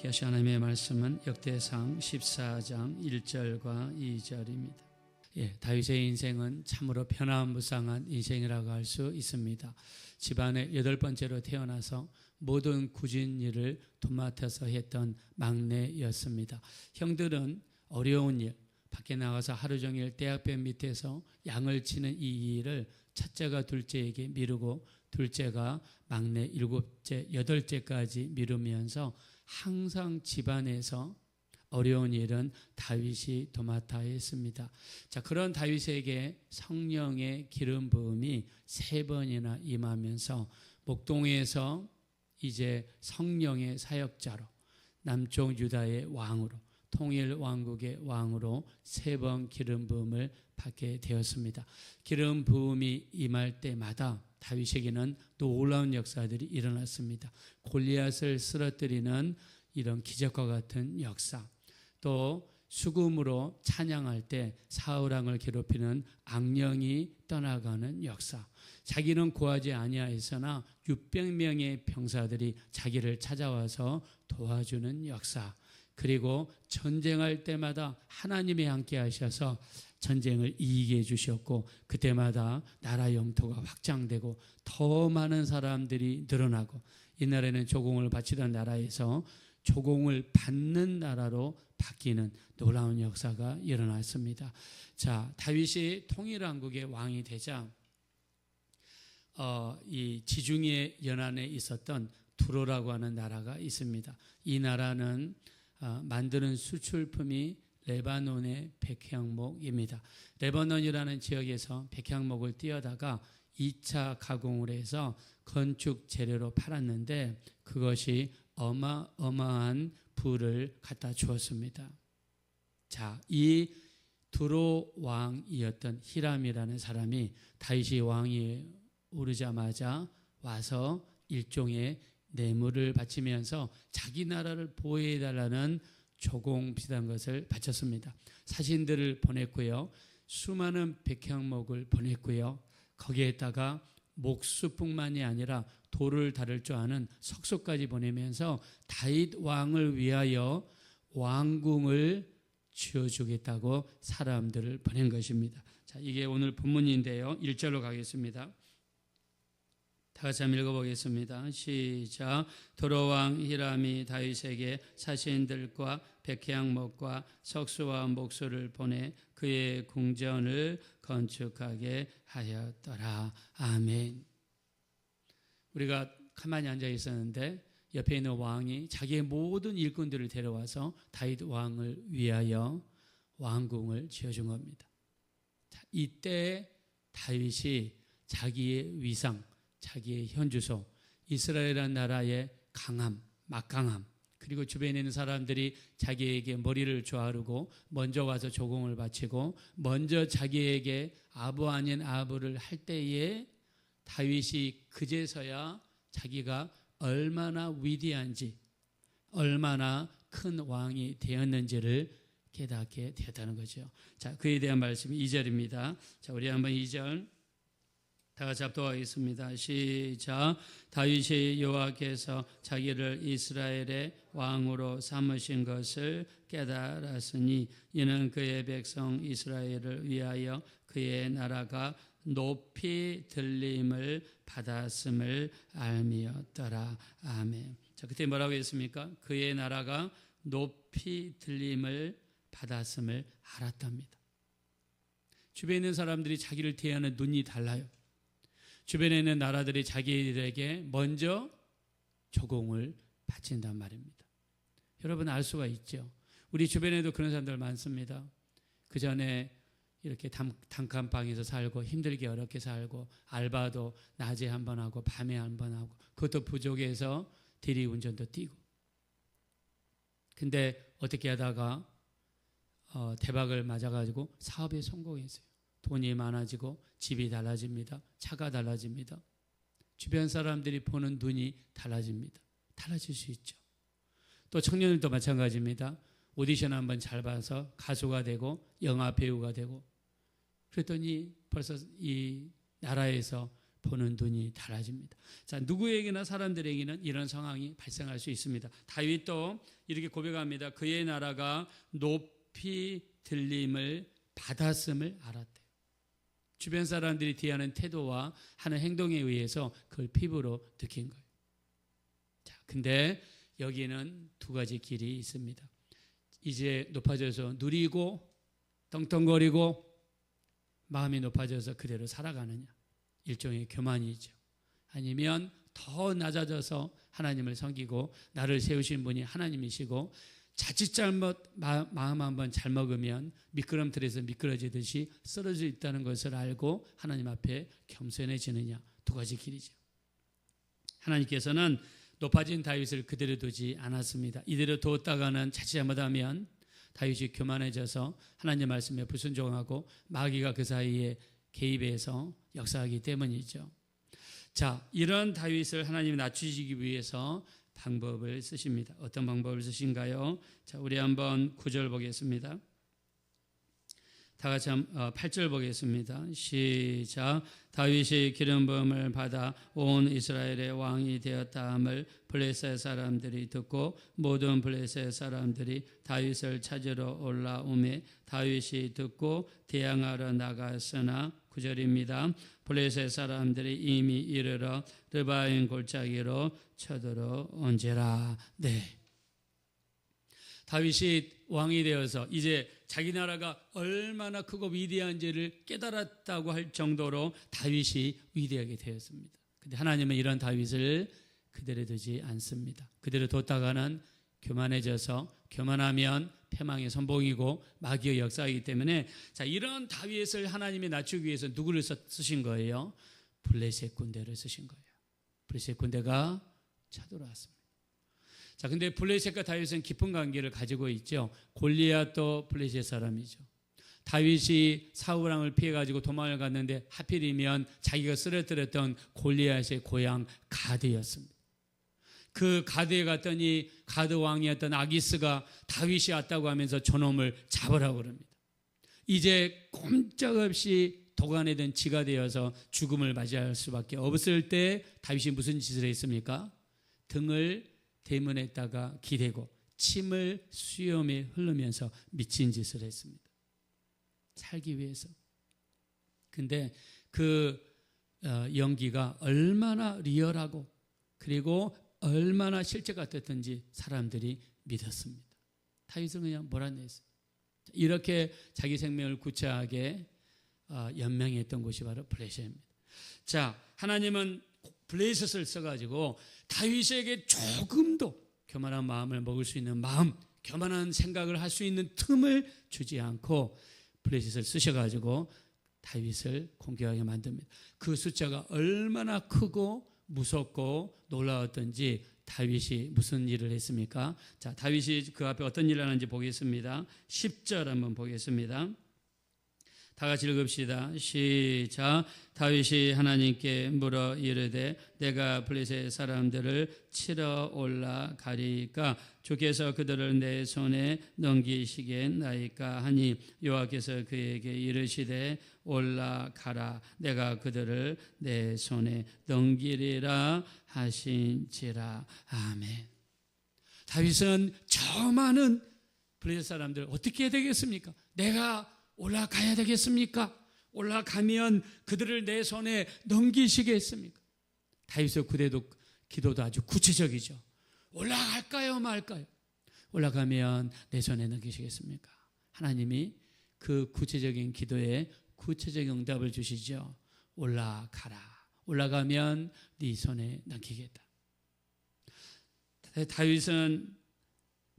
기하시 하나님의 말씀은 역대상 14장 1절과 2절입니다. 다윗의 인생은 참으로 변화무쌍한 인생이라고 할 수 있습니다. 집안의 8번째로 태어나서 모든 굳은 일을 도맡아서 했던 막내였습니다. 형들은 어려운 일, 밖에 나가서 하루 종일 떼약볕 밑에서 양을 치는 이 일을 첫째가 둘째에게 미루고 둘째가 막내 7째, 8째까지 미루면서 항상 집안에서 어려운 일은 다윗이 도맡아 했습니다. 자, 그런 다윗에게 성령의 기름 부음이 3번이나 임하면서 목동에서 이제 성령의 사역자로 남쪽 유다의 왕으로 통일 왕국의 왕으로 3번 기름 부음을 받게 되었습니다. 기름 부음이 임할 때마다 다윗에게는 놀라운 역사들이 일어났습니다. 골리앗을 쓰러뜨리는 이런 기적과 같은 역사, 또 수금으로 찬양할 때 사울왕을 괴롭히는 악령이 떠나가는 역사, 자기는 구하지 아니하였으나 600명의 병사들이 자기를 찾아와서 도와주는 역사, 그리고 전쟁할 때마다 하나님이 함께 하셔서 전쟁을 이기게 해주셨고 그때마다 나라 영토가 확장되고 더 많은 사람들이 늘어나고 옛날에는 조공을 바치던 나라에서 조공을 받는 나라로 바뀌는 놀라운 역사가 일어났습니다. 자, 다윗이 통일왕국의 왕이 되자 이 지중해 연안에 있었던 두로라고 하는 나라가 있습니다. 이 나라는 만드는 수출품이 레바논의 백향목입니다. 레바논이라는 지역에서 백향목을 띄어다가 2차 가공을 해서 건축 재료로 팔았는데 그것이 어마어마한 부를 갖다 주었습니다. 자, 이 두로 왕이었던 히람이라는 사람이 다윗이 왕이 오르자마자 와서 일종의 뇌물을 바치면서 자기 나라를 보호해달라는 조공 비슷한 것을 바쳤습니다. 사신들을 보냈고요. 수많은 백향목을 보냈고요. 거기에다가 목수뿐만이 아니라 돌을 다룰 줄 아는 석수까지 보내면서 다윗 왕을 위하여 왕궁을 지어주겠다고 사람들을 보낸 것입니다. 자, 이게 오늘 본문인데요. 1절로 가겠습니다. 다 같이 한번 읽어보겠습니다. 시작. 두로왕 히람이 다윗에게 사신들과 백향목과 석수와 목수를 보내 그의 궁전을 건축하게 하였더라. 아멘. 우리가 가만히 앉아 있었는데 옆에 있는 왕이 자기의 모든 일꾼들을 데려와서 다윗 왕을 위하여 왕궁을 지어준 겁니다. 자, 이때 다윗이 자기의 위상, 자기의 현주소, 이스라엘이라는 나라의 강함, 막강함, 그리고 주변에 있는 사람들이 자기에게 머리를 조아르고 먼저 와서 조공을 바치고 먼저 자기에게 아부 아닌 아부를 할 때에 다윗이 그제서야 자기가 얼마나 위대한지, 얼마나 큰 왕이 되었는지를 깨닫게 되었다는 거죠. 자, 그에 대한 말씀이 2절입니다. 자, 우리 한번 2절 다 같이 합독하겠습니다. 시작. 다윗이 여호와께서 자기를 이스라엘의 왕으로 삼으신 것을 깨달았으니 이는 그의 백성 이스라엘을 위하여 그의 나라가 높이 들림을 받았음을 알미었더라. 아멘. 자, 그때 뭐라고 했습니까? 그의 나라가 높이 들림을 받았음을 알았답니다. 주변에 있는 사람들이 자기를 대하는 눈이 달라요. 주변에 있는 나라들이 자기들에게 먼저 조공을 바친단 말입니다. 여러분 알 수가 있죠. 우리 주변에도 그런 사람들 많습니다. 그 전에 이렇게 단칸방에서 살고 힘들게 어렵게 살고 알바도 낮에 한 번 하고 밤에 한 번 하고 그것도 부족해서 대리운전도 뛰고 근데 어떻게 하다가 대박을 맞아가지고 사업에 성공했어요. 돈이 많아지고 집이 달라집니다. 차가 달라집니다. 주변 사람들이 보는 눈이 달라집니다. 달라질 수 있죠. 또 청년들도 마찬가지입니다. 오디션 한번 잘 봐서 가수가 되고 영화 배우가 되고 그랬더니 벌써 이 나라에서 보는 눈이 달라집니다. 자, 누구에게나 사람들에게는 이런 상황이 발생할 수 있습니다. 다윗도 이렇게 고백합니다. 그의 나라가 높이 들림을 받았음을 알았대요. 주변 사람들이 대하는 태도와 하는 행동에 의해서 그걸 피부로 느낀 거예요. 자, 근데 여기에는 두 가지 길이 있습니다. 이제 높아져서 누리고 떵떵거리고 마음이 높아져서 그대로 살아가느냐, 일종의 교만이죠. 아니면 더 낮아져서 하나님을 섬기고 나를 세우신 분이 하나님이시고 자칫 잘못 마음 한번 잘 먹으면 미끄럼틀에서 미끄러지듯이 쓰러져 있다는 것을 알고 하나님 앞에 겸손해지느냐, 두 가지 길이죠. 하나님께서는 높아진 다윗을 그대로 두지 않았습니다. 이대로 두었다가는 자칫 잘못하면 다윗이 교만해져서 하나님 말씀에 불순종하고 마귀가 그 사이에 개입해서 역사하기 때문이죠. 자, 이런 다윗을 하나님이 낮추시기 위해서 방법을 쓰십니다. 어떤 방법을 쓰신가요? 자, 우리 한번 9절 보겠습니다. 다 같이 8절 보겠습니다. 시작. 다윗이 기름 부음을 받아 온 이스라엘의 왕이 되었다함을 블레셋 사람들이 듣고 모든 블레셋 사람들이 다윗을 찾으러 올라오매 다윗이 듣고 대항하러 나갔으나 9절입니다. 블레셋 사람들이 이미 이르러 르바임 골짜기로 쳐들어온지라. 네. 다윗이 왕이 되어서 이제 자기 나라가 얼마나 크고 위대한지를 깨달았다고 할 정도로 다윗이 위대하게 되었습니다. 그런데 하나님은 이런 다윗을 그대로 두지 않습니다. 그대로 뒀다가는 교만해져서 교만하면 패망의 선봉이고 마귀의 역사이기 때문에 자, 이런 다윗을 하나님이 낮추기 위해서 누구를 쓰신 거예요? 블레셋 군대를 쓰신 거예요. 블레셋 군대가 쳐들어왔습니다. 자, 근데 블레셋과 다윗은 깊은 관계를 가지고 있죠. 골리앗도 블레셋 사람이죠. 다윗이 사울 왕을 피해가지고 도망을 갔는데 하필이면 자기가 쓰러뜨렸던 골리앗의 고향 가드였습니다. 그 가드에 갔더니 가드 왕이었던 아기스가 다윗이 왔다고 하면서 저놈을 잡으라고 그럽니다. 이제 꼼짝없이 도간에 든 지가 되어서 죽음을 맞이할 수밖에 없을 때 다윗이 무슨 짓을 했습니까? 등을 대문에다가 기대고 침을 수염에 흐르면서 미친 짓을 했습니다. 살기 위해서. 근데 그 연기가 얼마나 리얼하고 그리고 얼마나 실제 같았던지 사람들이 믿었습니다. 다윗은 그냥 몰아냈어요. 이렇게 자기 생명을 구차하게 연명했던 곳이 바로 블레셋입니다. 자, 하나님은 블레셋을 써가지고 다윗에게 조금도 교만한 마음을 먹을 수 있는 마음, 교만한 생각을 할 수 있는 틈을 주지 않고 블레셋을 쓰셔가지고 다윗을 공격하게 만듭니다. 그 숫자가 얼마나 크고 무섭고 놀라웠던지 다윗이 무슨 일을 했습니까? 자, 다윗이 그 앞에 어떤 일을 하는지 보겠습니다. 10절 한번 보겠습니다. 다 같이 읽읍시다. 시작. 다윗이 하나님께 물어 이르되 내가 블레셋 사람들을 치러 올라가리까 주께서 그들을 내 손에 넘기시겠나이까 하니 여호와께서 그에게 이르시되 올라가라 내가 그들을 내 손에 넘기리라 하신지라. 아멘. 다윗은 저 많은 블레셋 사람들 어떻게 해야 되겠습니까? 내가 올라가야 되겠습니까? 올라가면 그들을 내 손에 넘기시겠습니까? 다윗의 기도도 아주 구체적이죠. 올라갈까요 말까요? 올라가면 내 손에 넘기시겠습니까? 하나님이 그 구체적인 기도에 구체적인 응답을 주시죠. 올라가라. 올라가면 네 손에 넘기겠다. 다윗은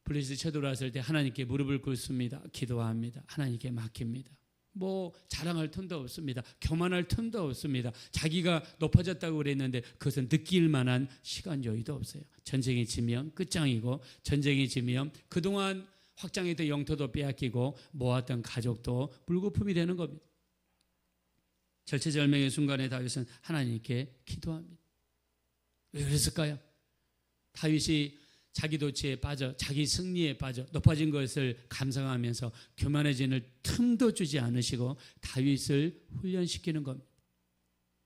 블레셋이 쳐들어왔을 때 하나님께 무릎을 꿇습니다. 기도합니다. 하나님께 맡깁니다. 뭐 자랑할 틈도 없습니다. 교만할 틈도 없습니다. 자기가 높아졌다고 그랬는데 그것은 느낄 만한 시간 여유도 없어요. 전쟁이 지면 끝장이고 전쟁이 지면 그동안 확장했던 영토도 빼앗기고 모았던 가족도 물거품이 되는 겁니다. 절체절명의 순간에 다윗은 하나님께 기도합니다. 왜 그랬을까요? 다윗이 자기 도취에 빠져 자기 승리에 빠져 높아진 것을 감상하면서 교만해지는 틈도 주지 않으시고 다윗을 훈련시키는 겁니다.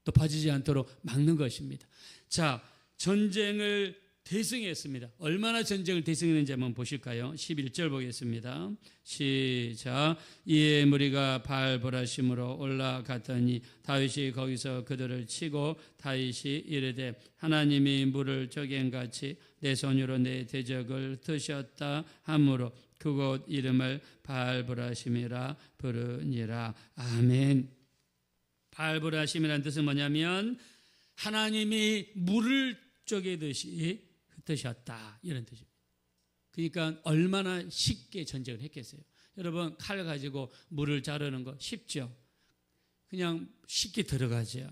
높아지지 않도록 막는 것입니다. 자, 전쟁을 대승했습니다. 얼마나 전쟁을 대승했는지 한번 보실까요? 11절 보겠습니다. 시작. 이에 무리가 바알보라심으로 올라갔더니 다윗이 거기서 그들을 치고 다윗이 이르되 하나님이 물을 저갱같이 내 손으로 내 대적을 드셨다 하므로 그곳 이름을 바알보라심이라 부르니라. 아멘. 바알보라심이라는 뜻은 뭐냐면 하나님이 물을 쪼개듯이 흩으셨다, 이런 뜻입니다. 그러니까 얼마나 쉽게 전쟁을 했겠어요. 여러분, 칼 가지고 물을 자르는 거 쉽죠? 그냥 쉽게 들어가죠.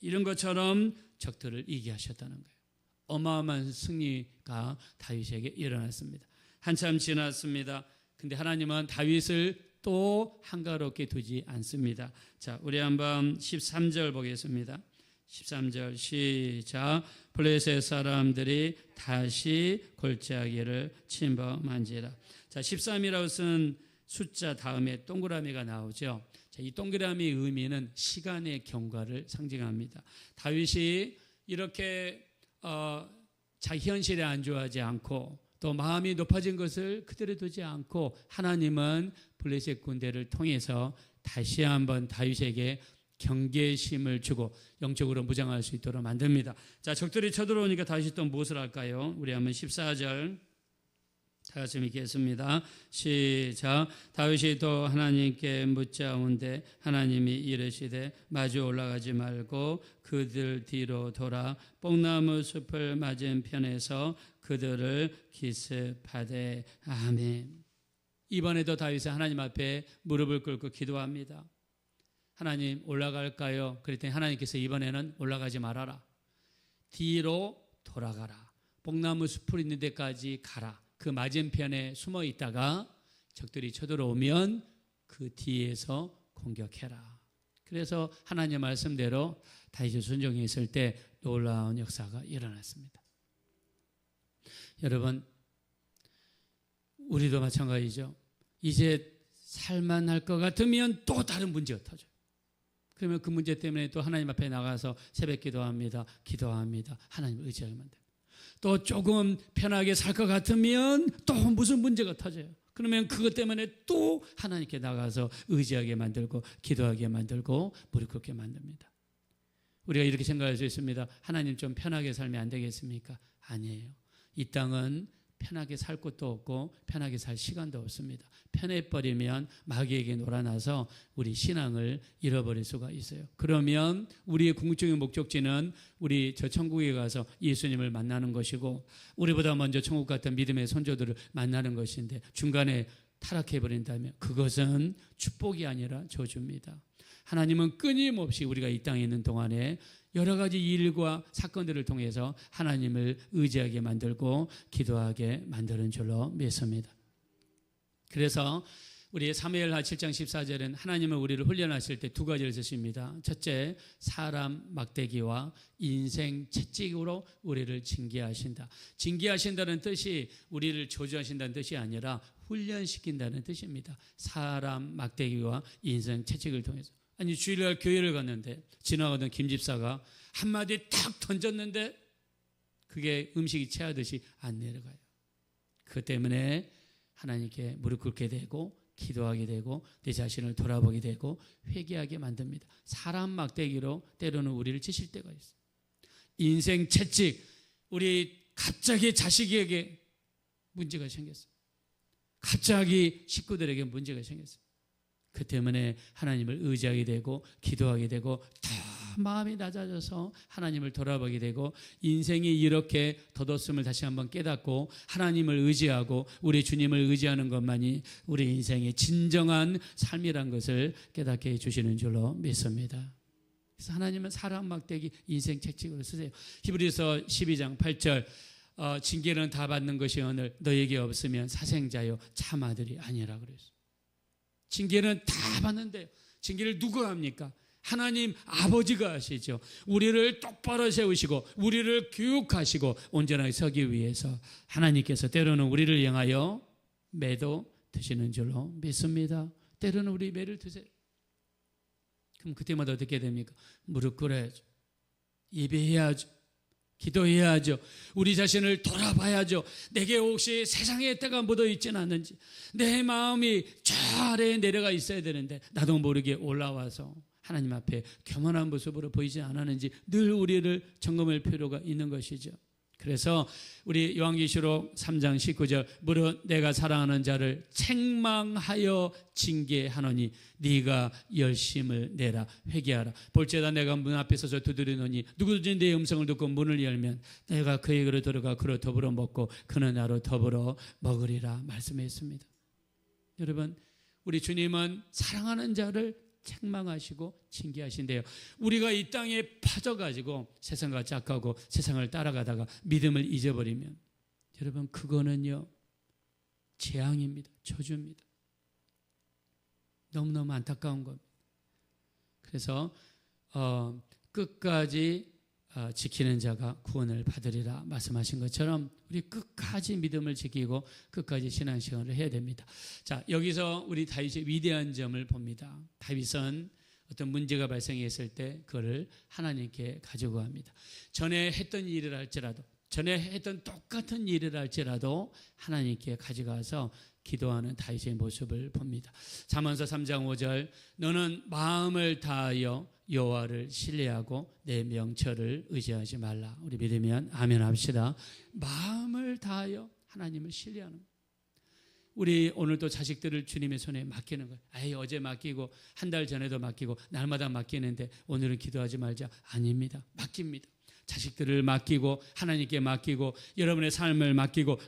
이런 것처럼 적들을 이기게 하셨다는 거예요. 어마어마한 승리가 다윗에게 일어났습니다. 한참 지났습니다. 근데 하나님은 다윗을 또 한가롭게 두지 않습니다. 자, 우리 한번 13절 보겠습니다. 13절 시작. 블레셋 사람들이 다시 골짜기를 침범한지라. 자, 13이라고 쓴 숫자 다음에 동그라미가 나오죠. 자, 이 동그라미의 의미는 시간의 경과를 상징합니다. 다윗이 이렇게 자기 현실에 안주하지 않고 또 마음이 높아진 것을 그대로 두지 않고 하나님은 블레셋 군대를 통해서 다시 한번 다윗에게 경계심을 주고 영적으로 무장할 수 있도록 만듭니다. 자, 적들이 쳐들어오니까 다시 또 무엇을 할까요? 우리 한번 14절 다 같이 읽겠습니다. 시작. 다윗이 또 하나님께 묻자온데 하나님이 이르시되 마주 올라가지 말고 그들 뒤로 돌아 뽕나무 숲을 맞은편에서 그들을 기습하되. 아멘. 이번에도 다윗은 하나님 앞에 무릎을 꿇고 기도합니다. 하나님, 올라갈까요? 그랬더니 하나님께서 이번에는 올라가지 말아라. 뒤로 돌아가라. 뽕나무 숲을 있는 데까지 가라. 그 맞은편에 숨어 있다가 적들이 쳐들어오면 그 뒤에서 공격해라. 그래서 하나님 말씀대로 다윗이 순종했을 때 놀라운 역사가 일어났습니다. 여러분, 우리도 마찬가지죠. 이제 살만할 것 같으면 또 다른 문제가 터져요. 그러면 그 문제 때문에 또 하나님 앞에 나가서 새벽 기도합니다. 하나님을 의지하게 만듭니다. 또 조금 편하게 살 것 같으면 또 무슨 문제가 터져요. 그러면 그것 때문에 또 하나님께 나가서 의지하게 만들고 기도하게 만들고 무릎 꿇게 만듭니다. 우리가 이렇게 생각할 수 있습니다. 하나님 좀 편하게 살면 안 되겠습니까? 아니에요. 이 땅은 편하게 살 곳도 없고 편하게 살 시간도 없습니다. 편해버리면 마귀에게 놀아나서 우리 신앙을 잃어버릴 수가 있어요. 그러면 우리의 궁극적인 목적지는 우리 저 천국에 가서 예수님을 만나는 것이고 우리보다 먼저 천국 같은 믿음의 선조들을 만나는 것인데 중간에 타락해버린다면 그것은 축복이 아니라 저주입니다. 하나님은 끊임없이 우리가 이 땅에 있는 동안에 여러 가지 일과 사건들을 통해서 하나님을 의지하게 만들고 기도하게 만드는 줄로 믿습니다. 그래서 우리 사무엘하 7장 14절은 하나님은 우리를 훈련하실 때 두 가지를 쓰십니다. 첫째, 사람 막대기와 인생 채찍으로 우리를 징계하신다. 징계하신다는 뜻이 우리를 저주하신다는 뜻이 아니라 훈련시킨다는 뜻입니다. 사람 막대기와 인생 채찍을 통해서. 아니, 주일날 교회를 갔는데 지나가던 김 집사가 한마디 탁 던졌는데 그게 음식이 체하듯이 안 내려가요. 그것 때문에 하나님께 무릎 꿇게 되고 기도하게 되고 내 자신을 돌아보게 되고 회개하게 만듭니다. 사람 막대기로 때로는 우리를 치실 때가 있어요. 인생 채찍, 우리 갑자기 자식에게 문제가 생겼어요. 갑자기 식구들에게 문제가 생겼어요. 그 때문에 하나님을 의지하게 되고 기도하게 되고 더 마음이 낮아져서 하나님을 돌아보게 되고 인생이 이렇게 덧없음을 다시 한번 깨닫고 하나님을 의지하고 우리 주님을 의지하는 것만이 우리 인생의 진정한 삶이란 것을 깨닫게 해주시는 줄로 믿습니다. 그래서 하나님은 사람 막대기 인생 채찍으로 쓰세요. 히브리서 12장 8절 징계는 다 받는 것이 오늘 너에게 없으면 사생자요 참 아들이 아니라 그랬어요. 징계는 다 받는데 징계를 누가 합니까? 하나님 아버지가 하시죠. 우리를 똑바로 세우시고 우리를 교육하시고 온전하게 서기 위해서 하나님께서 때로는 우리를 향하여 매도 드시는 줄로 믿습니다. 때로는 우리 매를 드세요. 그럼 그때마다 어떻게 됩니까? 무릎 꿇어야죠. 예배해야죠. 기도해야죠. 우리 자신을 돌아봐야죠. 내게 혹시 세상의 때가 묻어 있지는 않는지, 내 마음이 저 아래에 내려가 있어야 되는데 나도 모르게 올라와서 하나님 앞에 교만한 모습으로 보이지 않았는지 늘 우리를 점검할 필요가 있는 것이죠. 그래서 우리 요한계시록 3장 19절, 무릇 내가 사랑하는 자를 책망하여 징계하노니 네가 열심을 내라, 회개하라. 볼지어다 내가 문 앞에 서서 두드리노니 누구든지 내 음성을 듣고 문을 열면 내가 그에게로 들어가 그로 더불어 먹고 그는 나로 더불어 먹으리라 말씀했습니다. 여러분, 우리 주님은 사랑하는 자를 책망하시고 징계하신대요. 우리가 이 땅에 빠져가지고 세상과 짝하고 세상을 따라가다가 믿음을 잊어버리면 여러분, 그거는요 재앙입니다. 저주입니다. 너무너무 안타까운 겁니다. 그래서 끝까지 지키는 자가 구원을 받으리라 말씀하신 것처럼 우리 끝까지 믿음을 지키고 끝까지 신앙생활을 해야 됩니다. 자, 여기서 우리 다윗의 위대한 점을 봅니다. 다윗은 어떤 문제가 발생했을 때 그거를 하나님께 가지고 갑니다. 전에 했던 일을 할지라도, 전에 했던 똑같은 일을 할지라도 하나님께 가져가서 기도하는 다윗의 모습을 봅니다. 잠언서 3장 5절, 너는 마음을 다하여 여호와를 신뢰하고 내 명철을 의지하지 말라. 우리 믿으면 아멘 합시다. 마음을 다하여 하나님을 신뢰하는 거예요. 우리 오늘도 자식들을 주님의 손에 맡기는 거예요. 아이, 어제 맡기고 한 달 전에도 맡기고 날마다 맡기는데 오늘은 기도하지 말자. 아닙니다. 맡깁니다. 자식들을 맡기고 하나님께 맡기고 여러분의 삶을 맡기고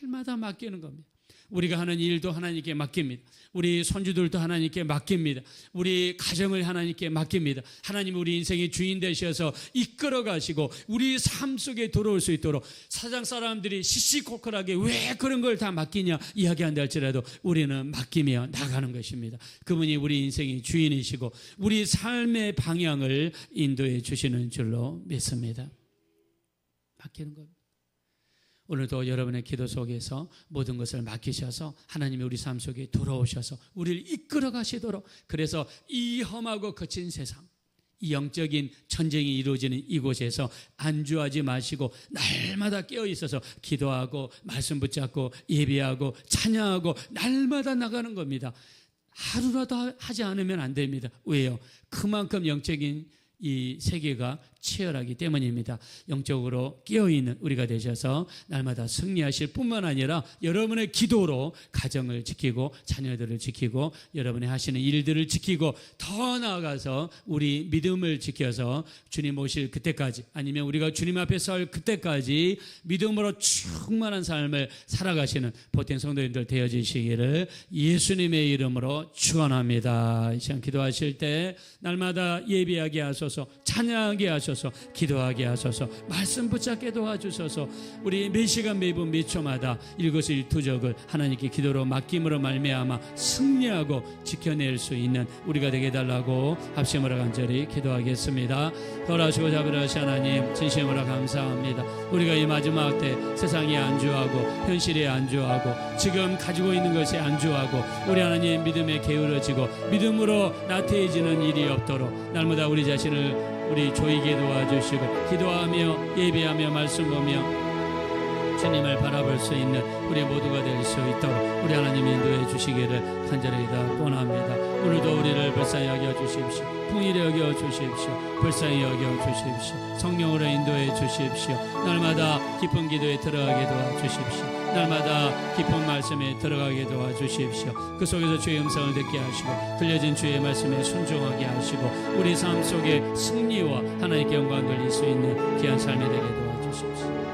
날마다 맡기는 겁니다. 우리가 하는 일도 하나님께 맡깁니다. 우리 손주들도 하나님께 맡깁니다. 우리 가정을 하나님께 맡깁니다. 하나님 우리 인생의 주인 되셔서 이끌어 가시고 우리 삶 속에 들어올 수 있도록, 사장 사람들이 시시콜콜하게 왜 그런 걸 다 맡기냐 이야기한다 할지라도 우리는 맡기며 나가는 것입니다. 그분이 우리 인생의 주인이시고 우리 삶의 방향을 인도해 주시는 줄로 믿습니다. 맡기는 겁니다. 오늘도 여러분의 기도 속에서 모든 것을 맡기셔서 하나님이 우리 삶 속에 돌아오셔서 우리를 이끌어 가시도록, 그래서 이 험하고 거친 세상, 이 영적인 전쟁이 이루어지는 이곳에서 안주하지 마시고 날마다 깨어 있어서 기도하고 말씀 붙잡고 예배하고 찬양하고 날마다 나가는 겁니다. 하루라도 하지 않으면 안 됩니다. 왜요? 그만큼 영적인 이 세계가 치열하기 때문입니다. 영적으로 깨어있는 우리가 되셔서 날마다 승리하실 뿐만 아니라 여러분의 기도로 가정을 지키고 자녀들을 지키고 여러분이 하시는 일들을 지키고 더 나아가서 우리 믿음을 지켜서 주님 오실 그때까지, 아니면 우리가 주님 앞에 설 그때까지 믿음으로 충만한 삶을 살아가시는 보탬 성도님들 되어지시기를 예수님의 이름으로 축원합니다. 이 시간 기도하실 때 날마다 예배하게 하소서, 찬양하게 하소서, 기도하게 하소서, 말씀 붙잡게 도와주소서. 우리 매 시간 매분 매 초마다 일거수일투족을 하나님께 기도로 맡김으로 말미암아 승리하고 지켜낼 수 있는 우리가 되게 해달라고 합심으로 간절히 기도하겠습니다. 돌아오시고 잡으라시 하나님, 진심으로 감사합니다. 우리가 이 마지막 때 세상에 안주하고 현실에 안주하고 지금 가지고 있는 것에 안주하고 우리 하나님 믿음에 게으러지고 믿음으로 나태해지는 일이 없도록 날마다 우리 자신을 우리 조이게 도와주시고 기도하며 예배하며 말씀 보며 주님을 바라볼 수 있는 우리 모두가 될 수 있도록 우리 하나님 인도해 주시기를 간절히 원합니다. 오늘도 우리를 불쌍히 여겨주십시오. 풍일히 여겨주십시오. 불쌍히 여겨주십시오. 성령으로 인도해 주십시오. 날마다 깊은 기도에 들어가게 도와주십시오. 날마다 깊은 말씀에 들어가게 도와주십시오. 그 속에서 주의 음성을 듣게 하시고 들려진 주의 말씀에 순종하게 하시고 우리 삶 속에 승리와 하나님께 영광 돌릴 수 있는 귀한 삶이 되게 도와주십시오.